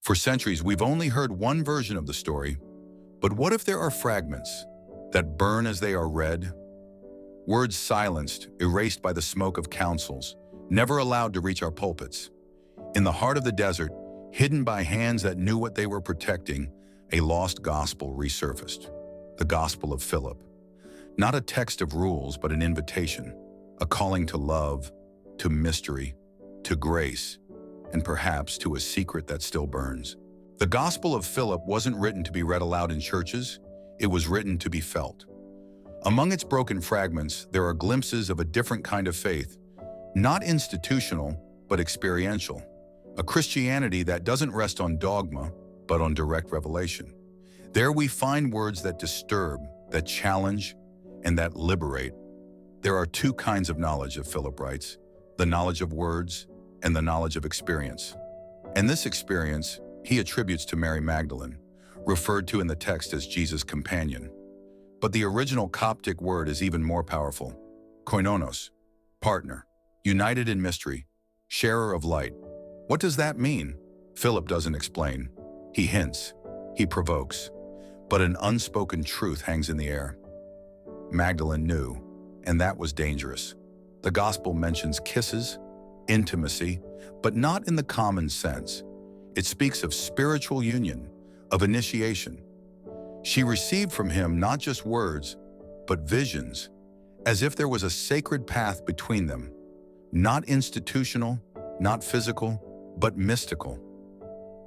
For centuries, we've only heard one version of the story, but what if there are fragments that burn as they are read? Words silenced, erased by the smoke of councils, never allowed to reach our pulpits. In the heart of the desert, hidden by hands that knew what they were protecting, a lost gospel resurfaced. The Gospel of Philip. Not a text of rules, but an invitation, a calling to love, to mystery, to grace, and perhaps to a secret that still burns. The Gospel of Philip wasn't written to be read aloud in churches, it was written to be felt. Among its broken fragments, there are glimpses of a different kind of faith, not institutional, but experiential. A Christianity that doesn't rest on dogma, but on direct revelation. There we find words that disturb, that challenge, and that liberate. There are two kinds of knowledge, of Philip writes, the knowledge of words and the knowledge of experience. And this experience he attributes to Mary Magdalene, referred to in the text as Jesus' companion. But the original Coptic word is even more powerful. Koinonos, partner, united in mystery, sharer of light. What does that mean? Philip doesn't explain. He hints, he provokes, but an unspoken truth hangs in the air. Magdalene knew, and that was dangerous. The gospel mentions kisses, intimacy, but not in the common sense. It speaks of spiritual union, of initiation. She received from him not just words, but visions, as if there was a sacred path between them, not institutional, not physical, but mystical.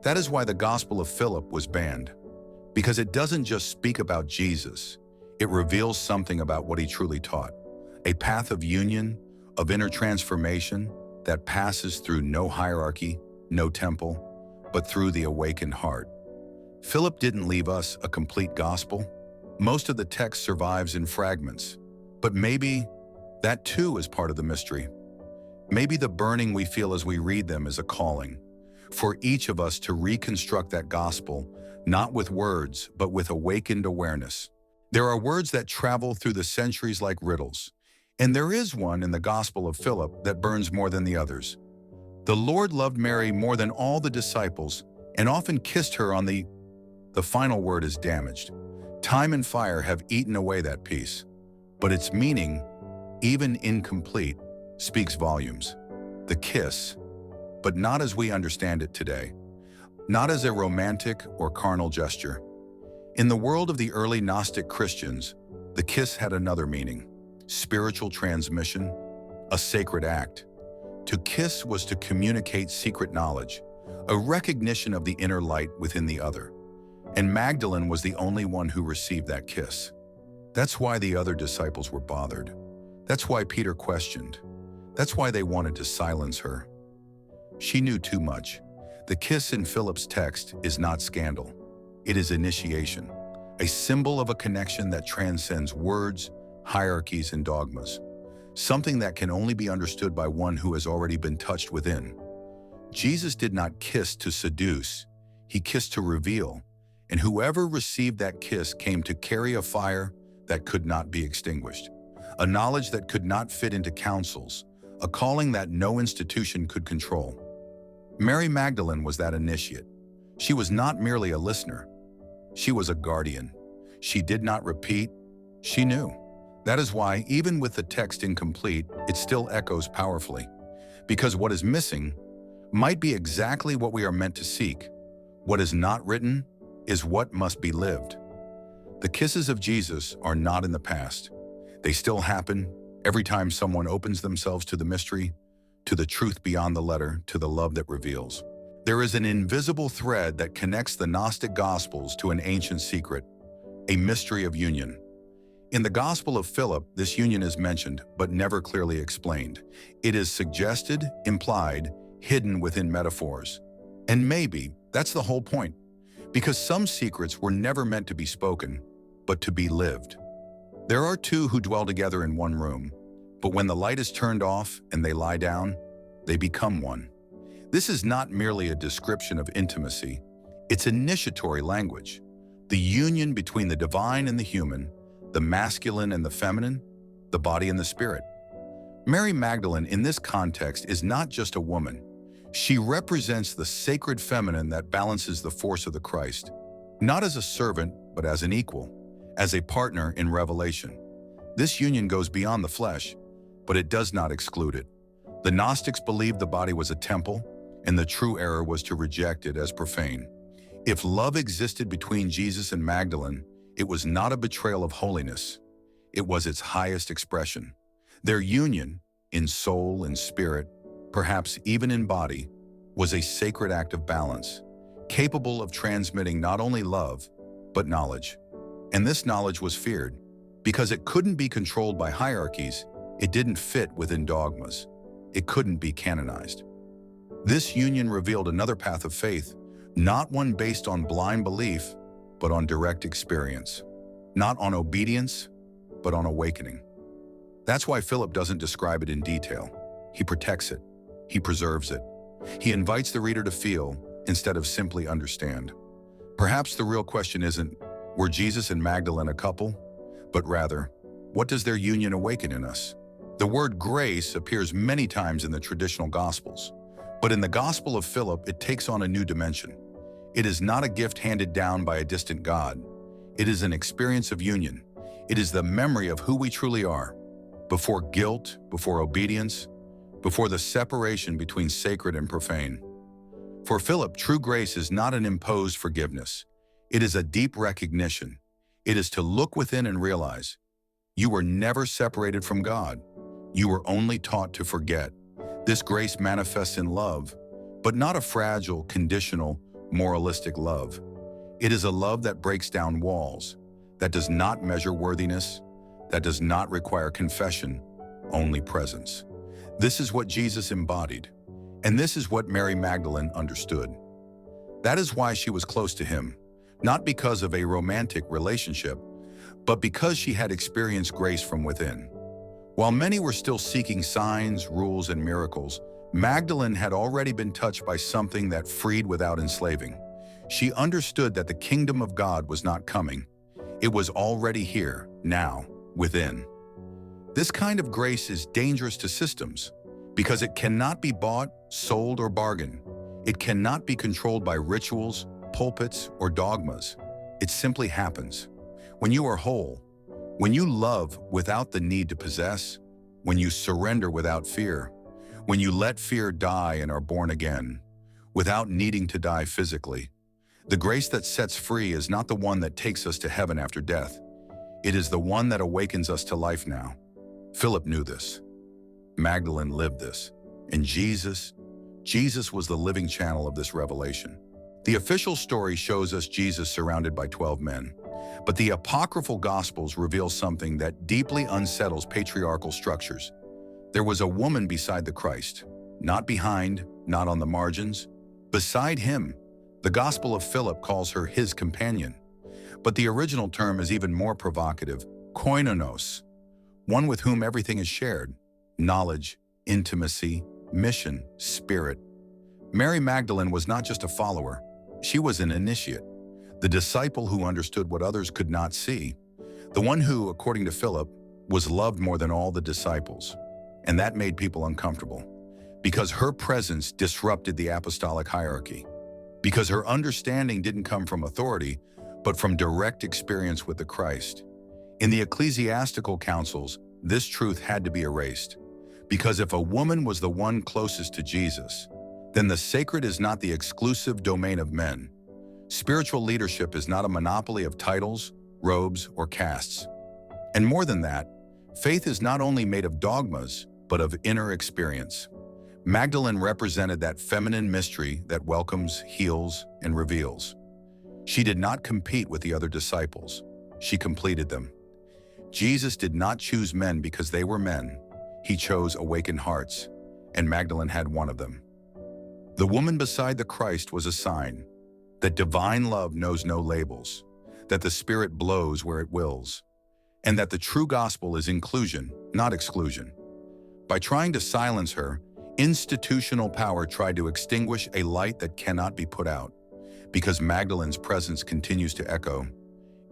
That is why the Gospel of Philip was banned, because it doesn't just speak about Jesus, it reveals something about what he truly taught, a path of union, of inner transformation that passes through no hierarchy, no temple, but through the awakened heart. Philip didn't leave us a complete gospel. Most of the text survives in fragments, but maybe that too is part of the mystery. Maybe the burning we feel as we read them is a calling for each of us to reconstruct that gospel, not with words, but with awakened awareness. There are words that travel through the centuries like riddles, and there is one in the Gospel of Philip that burns more than the others. The Lord loved Mary more than all the disciples and often kissed her on the final word is damaged. Time and fire have eaten away that peace, but its meaning, even incomplete, speaks volumes. The kiss, but not as we understand it today, not as a romantic or carnal gesture. In the world of the early Gnostic Christians, the kiss had another meaning, spiritual transmission, a sacred act. To kiss was to communicate secret knowledge, a recognition of the inner light within the other. And Magdalene was the only one who received that kiss. That's why the other disciples were bothered. That's why Peter questioned. That's why they wanted to silence her. She knew too much. The kiss in Philip's text is not scandal. It is initiation, a symbol of a connection that transcends words, hierarchies, and dogmas, something that can only be understood by one who has already been touched within. Jesus did not kiss to seduce, he kissed to reveal, and whoever received that kiss came to carry a fire that could not be extinguished, a knowledge that could not fit into councils, a calling that no institution could control. Mary Magdalene was that initiate. She was not merely a listener. She was a guardian. She did not repeat. She knew. That is why, even with the text incomplete, it still echoes powerfully. Because what is missing might be exactly what we are meant to seek. What is not written is what must be lived. The kisses of Jesus are not in the past. They still happen every time someone opens themselves to the mystery, to the truth beyond the letter, to the love that reveals. There is an invisible thread that connects the Gnostic Gospels to an ancient secret, a mystery of union. In the Gospel of Philip, this union is mentioned, but never clearly explained. It is suggested, implied, hidden within metaphors. And maybe that's the whole point, because some secrets were never meant to be spoken, but to be lived. There are two who dwell together in one room, but when the light is turned off and they lie down, they become one. This is not merely a description of intimacy, it's initiatory language. The union between the divine and the human, the masculine and the feminine, the body and the spirit. Mary Magdalene in this context is not just a woman. She represents the sacred feminine that balances the force of the Christ, not as a servant, but as an equal, as a partner in revelation. This union goes beyond the flesh, but it does not exclude it. The Gnostics believed the body was a temple, and the true error was to reject it as profane. If love existed between Jesus and Magdalene, it was not a betrayal of holiness. It was its highest expression. Their union, in soul and spirit, perhaps even in body, was a sacred act of balance, capable of transmitting not only love, but knowledge. And this knowledge was feared, because it couldn't be controlled by hierarchies, it didn't fit within dogmas, it couldn't be canonized. This union revealed another path of faith, not one based on blind belief, but on direct experience. Not on obedience, but on awakening. That's why Philip doesn't describe it in detail. He protects it. He preserves it. He invites the reader to feel instead of simply understand. Perhaps the real question isn't, were Jesus and Magdalene a couple? But rather, what does their union awaken in us? The word grace appears many times in the traditional Gospels, but in the Gospel of Philip, it takes on a new dimension. It is not a gift handed down by a distant God. It is an experience of union. It is the memory of who we truly are, before guilt, before obedience, before the separation between sacred and profane. For Philip, true grace is not an imposed forgiveness. It is a deep recognition. It is to look within and realize, you were never separated from God. You were only taught to forget. This grace manifests in love, but not a fragile, conditional, moralistic love. It is a love that breaks down walls, that does not measure worthiness, that does not require confession, only presence. This is what Jesus embodied, and this is what Mary Magdalene understood. That is why she was close to him, not because of a romantic relationship, but because she had experienced grace from within. While many were still seeking signs, rules, and miracles, Magdalene had already been touched by something that freed without enslaving. She understood that the kingdom of God was not coming. It was already here, now, within. This kind of grace is dangerous to systems because it cannot be bought, sold, or bargained. It cannot be controlled by rituals, pulpits, or dogmas. It simply happens. When you are whole, when you love without the need to possess, when you surrender without fear, when you let fear die and are born again, without needing to die physically, the grace that sets free is not the one that takes us to heaven after death. It is the one that awakens us to life now. Philip knew this. Magdalene lived this. And Jesus was the living channel of this revelation. The official story shows us Jesus surrounded by 12 men. But the apocryphal Gospels reveal something that deeply unsettles patriarchal structures. There was a woman beside the Christ, not behind, not on the margins, beside him. The Gospel of Philip calls her his companion. But the original term is even more provocative, koinonos, one with whom everything is shared, knowledge, intimacy, mission, spirit. Mary Magdalene was not just a follower, she was an initiate, the disciple who understood what others could not see, the one who, according to Philip, was loved more than all the disciples. And that made people uncomfortable, because her presence disrupted the apostolic hierarchy, because her understanding didn't come from authority, but from direct experience with the Christ. In the ecclesiastical councils, this truth had to be erased, because if a woman was the one closest to Jesus, then the sacred is not the exclusive domain of men. Spiritual leadership is not a monopoly of titles, robes, or castes. And more than that, faith is not only made of dogmas, but of inner experience. Magdalene represented that feminine mystery that welcomes, heals, and reveals. She did not compete with the other disciples. She completed them. Jesus did not choose men because they were men. He chose awakened hearts, and Magdalene had one of them. The woman beside the Christ was a sign that divine love knows no labels, that the Spirit blows where it wills, and that the true gospel is inclusion, not exclusion. By trying to silence her, institutional power tried to extinguish a light that cannot be put out, because Magdalene's presence continues to echo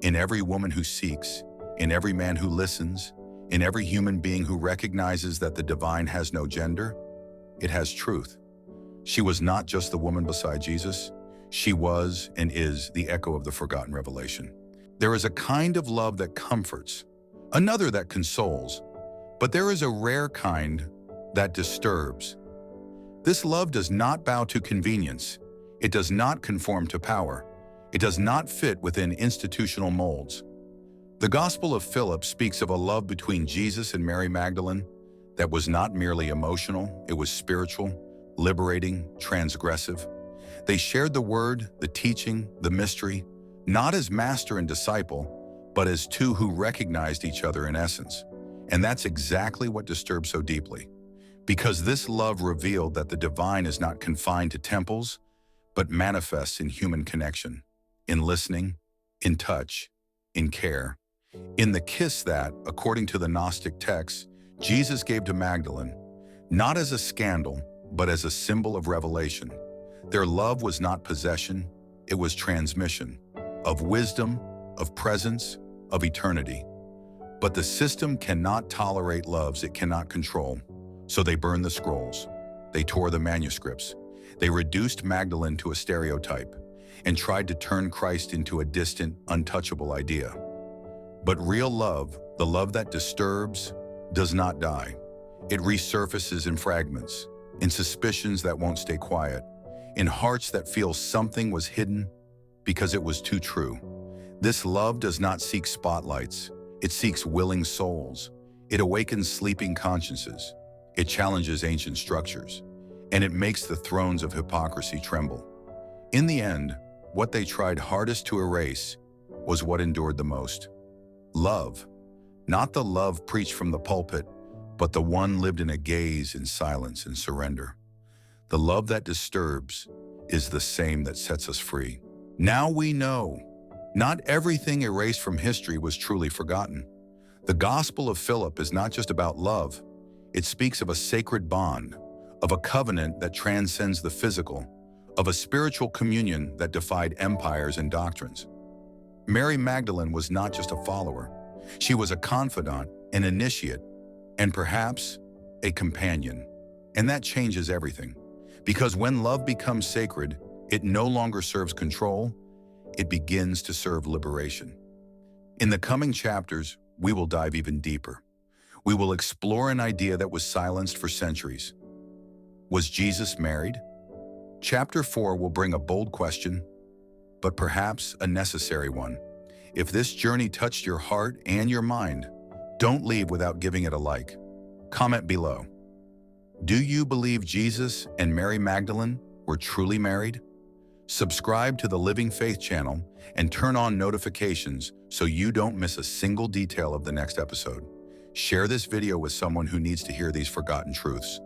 in every woman who seeks, in every man who listens, in every human being who recognizes that the divine has no gender. It has truth. She was not just the woman beside Jesus. She was and is the echo of the forgotten revelation. There is a kind of love that comforts, another that consoles, but there is a rare kind that disturbs. This love does not bow to convenience. It does not conform to power. It does not fit within institutional molds. The Gospel of Philip speaks of a love between Jesus and Mary Magdalene that was not merely emotional, it was spiritual, liberating, transgressive. They shared the word, the teaching, the mystery, not as master and disciple, but as two who recognized each other in essence. And that's exactly what disturbs so deeply. Because this love revealed that the divine is not confined to temples, but manifests in human connection, in listening, in touch, in care. In the kiss that, according to the Gnostic texts, Jesus gave to Magdalene, not as a scandal, but as a symbol of revelation. Their love was not possession, it was transmission, of wisdom, of presence, of eternity. But the system cannot tolerate loves it cannot control, so they burned the scrolls, they tore the manuscripts, they reduced Magdalene to a stereotype, and tried to turn Christ into a distant, untouchable idea. But real love, the love that disturbs, does not die. It resurfaces in fragments, in suspicions that won't stay quiet, in hearts that feel something was hidden because it was too true. This love does not seek spotlights. It seeks willing souls. It awakens sleeping consciences. It challenges ancient structures. And it makes the thrones of hypocrisy tremble. In the end, what they tried hardest to erase was what endured the most. Love. Not the love preached from the pulpit, but the one lived in a gaze, in silence, and surrender. The love that disturbs is the same that sets us free. Now we know, not everything erased from history was truly forgotten. The Gospel of Philip is not just about love. It speaks of a sacred bond, of a covenant that transcends the physical, of a spiritual communion that defied empires and doctrines. Mary Magdalene was not just a follower. She was a confidant, an initiate, and perhaps a companion. And that changes everything. Because when love becomes sacred, it no longer serves control, it begins to serve liberation. In the coming chapters, we will dive even deeper. We will explore an idea that was silenced for centuries. Was Jesus married? Chapter 4 will bring a bold question, but perhaps a necessary one. If this journey touched your heart and your mind, don't leave without giving it a like. Comment below. Do you believe Jesus and Mary Magdalene were truly married? Subscribe to the Living Faith channel and turn on notifications so you don't miss a single detail of the next episode. Share this video with someone who needs to hear these forgotten truths.